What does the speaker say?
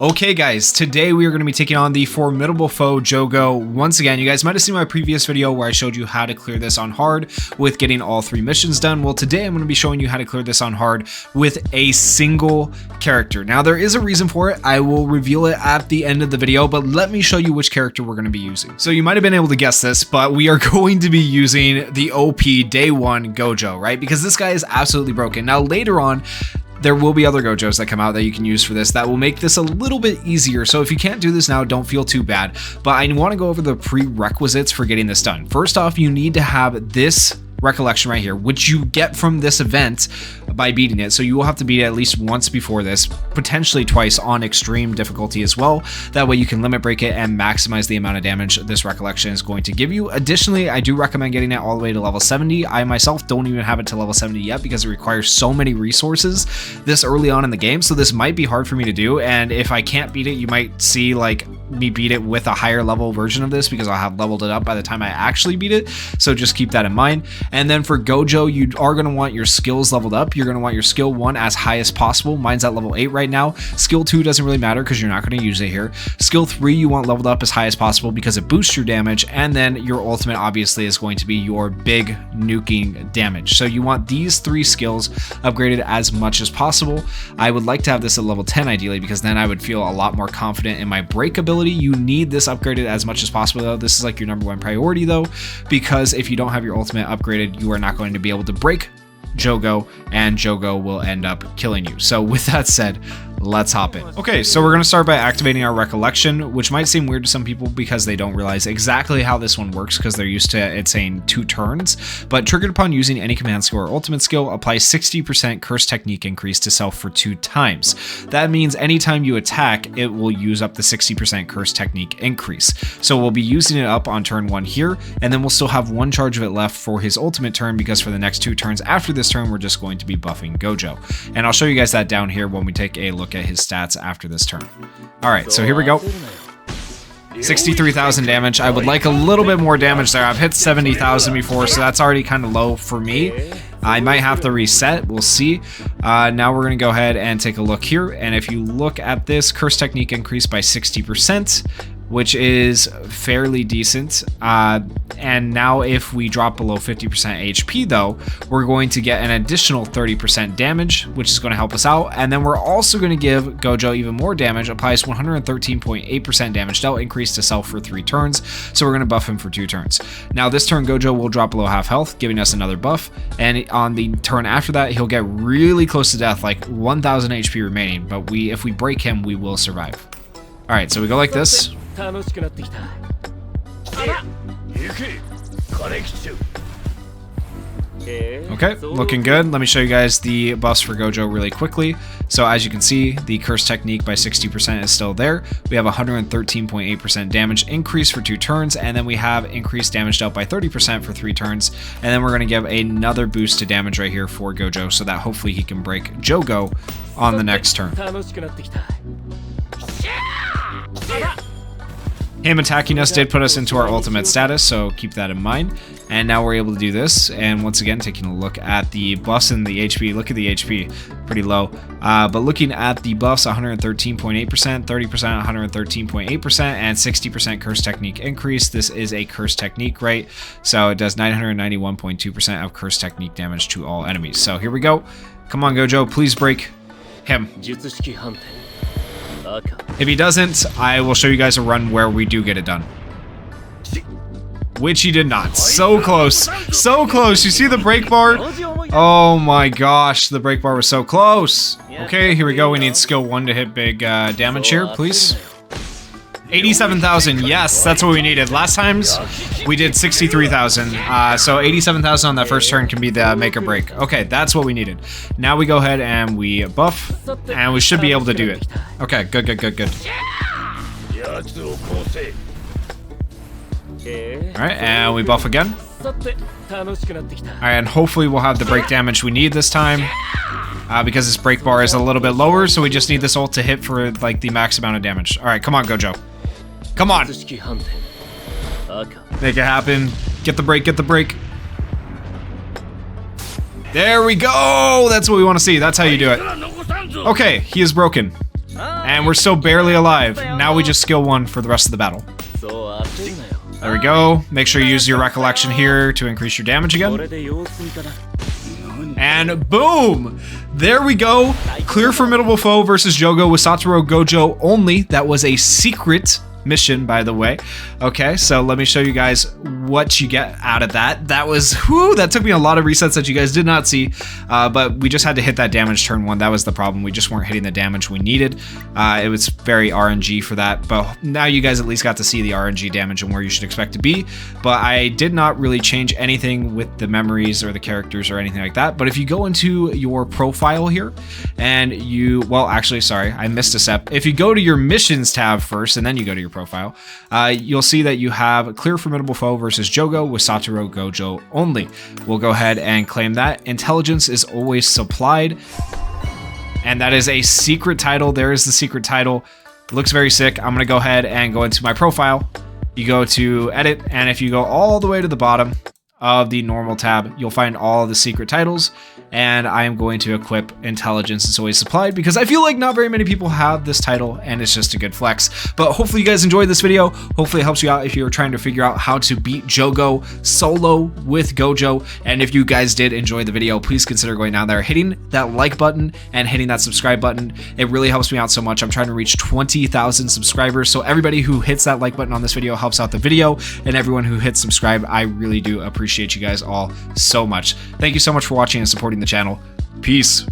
Okay guys, today we are going to be taking on the formidable foe Jogo. Once again, you guys might have seen my previous video where I showed you how to clear this on hard with getting all 3 missions done. Well, today I'm going to be showing you how to clear this on hard with a single character. Now there is a reason for it. I will reveal it at the end of the video, but let me show you which character we're going to be using. So you might have been able to guess this, but we are going to be using the OP day 1 Gojo, right? Because this guy is absolutely broken. Now later on, there will be other Gojos that come out that you can use for this that will make this a little bit easier. So if you can't do this now, don't feel too bad. But I want to go over the prerequisites for getting this done. First off, you need to have this recollection right here, which you get from this event by beating it. So you will have to beat it at least once before this, potentially twice on extreme difficulty as well. That way you can limit break it and maximize the amount of damage this recollection is going to give you. Additionally, I do recommend getting it all the way to level 70. I myself don't even have it to level 70 yet because it requires so many resources this early on in the game. So this might be hard for me to do. And if I can't beat it, you might see like me beat it with a higher level version of this because I'll have leveled it up by the time I actually beat it. So just keep that in mind. And then for Gojo, you are going to want your skills leveled up. You're going to want your skill 1 as high as possible. Mine's at level 8 right now. Skill 2 doesn't really matter because you're not going to use it here. Skill 3 you want leveled up as high as possible because it boosts your damage. And then your ultimate obviously is going to be your big nuking damage. So you want these 3 skills upgraded as much as possible. I would like to have this at level 10 ideally because then I would feel a lot more confident in my break ability. You need this upgraded as much as possible though. This is like your #1 priority though, because if you don't have your ultimate upgraded, you are not going to be able to break Jogo, and Jogo will end up killing you. So with that said, let's hop in. Okay, so we're going to start by activating our recollection, which might seem weird to some people because they don't realize exactly how this one works because they're used to it saying 2 turns. But triggered upon using any command skill or ultimate skill, apply 60% curse technique increase to self for 2 times. That means anytime you attack, it will use up the 60% curse technique increase. So we'll be using it up on turn 1 here, and then we'll still have 1 charge of it left for his ultimate turn because for the next 2 turns after this turn, we're just going to be buffing Gojo. And I'll show you guys that down here when we take a look at his stats after this turn. All right, so here we go. 63,000 damage. I would like a little bit more damage there. I've hit 70,000 before, so that's already kind of low for me. I might have to reset. We'll see. Now we're going to go ahead and take a look here. And if you look at this, curse technique increased by 60%, which is fairly decent. And now if we drop below 50% HP though, we're going to get an additional 30% damage, which is going to help us out. And then we're also going to give Gojo even more damage, applies 113.8% damage dealt, increase to self for 3 turns. So we're going to buff him for 2 turns. Now this turn Gojo will drop below half health, giving us another buff. And on the turn after that, he'll get really close to death, like 1000 HP remaining. But if we break him, we will survive. All right, so we go like this. Okay, looking good. Let me show you guys the buffs for Gojo really quickly. So as you can see, the curse technique by 60% is still there. We have 113.8% damage increase for 2 turns, and then we have increased damage dealt by 30% for 3 turns. And then we're going to give another boost to damage right here for Gojo so that hopefully he can break Jogo on the next turn. Him attacking us did put us into our ultimate status, so keep that in mind. And now we're able to do this. And once again, taking a look at the buffs and the HP. Look at the HP, pretty low. But looking at the buffs, 113.8%, 30%, 113.8%, and 60% curse technique increase. This is a curse technique, right? So it does 991.2% of curse technique damage to all enemies. So here we go. Come on, Gojo, please break him. If he doesn't, I will show you guys a run where we do get it done. Which he did not. So close. So close. You see the break bar? Oh my gosh, the break bar was so close. Okay, here we go. We need skill 1 to hit big damage here, please. 87,000. Yes, that's what we needed. Last times we did 63,000. So 87,000 on that first turn can be the make or break. Okay, that's what we needed. Now we go ahead and we buff, and we should be able to do it. Okay, good, good, good, good. Alright, and we buff again. Alright, and hopefully we'll have the break damage we need this time. Because this break bar is a little bit lower, so we just need this ult to hit for like the max amount of damage. Alright, come on, Gojo. Come on! Make it happen. Get the break, get the break. There we go! That's what we want to see. That's how you do it. Okay, he is broken. And we're still barely alive. Now we just skill 1 for the rest of the battle. There we go. Make sure you use your recollection here to increase your damage again. And boom! There we go. Clear Formidable Foe versus Jogo with Satoru Gojo only. That was a secret mission, by the way. Okay, so let me show you guys what you get out of that. That was, whoo, that took me a lot of resets that you guys did not see, but we just had to hit that damage turn 1. That was the problem. We just weren't hitting the damage we needed. It was very RNG for that, but now you guys at least got to see the RNG damage and where you should expect to be. But I did not really change anything with the memories or the characters or anything like that. But if you go into your profile here and you, well, actually, sorry, I missed a step. If you go to your missions tab first and then you go to your profile, you'll see that you have Clear Formidable Foe versus Jogo with Satoru Gojo only. We'll go ahead and claim that. Intelligence is always supplied, and that is a secret title. There is the secret title. It looks very sick. I'm gonna go ahead and go into my profile. You go to edit, and if you go all the way to the bottom of the normal tab, you'll find all the secret titles, and I am going to equip Intelligence is always supplied because I feel like not very many people have this title and it's just a good flex. But hopefully you guys enjoyed this video. Hopefully it helps you out if you're trying to figure out how to beat Jogo solo with Gojo. And if you guys did enjoy the video, please consider going down there, hitting that like button and hitting that subscribe button. It really helps me out so much. I'm trying to reach 20,000 subscribers. So everybody who hits that like button on this video helps out the video, and everyone who hits subscribe, I really do appreciate you guys all so much. Thank you so much for watching and supporting the channel. Peace.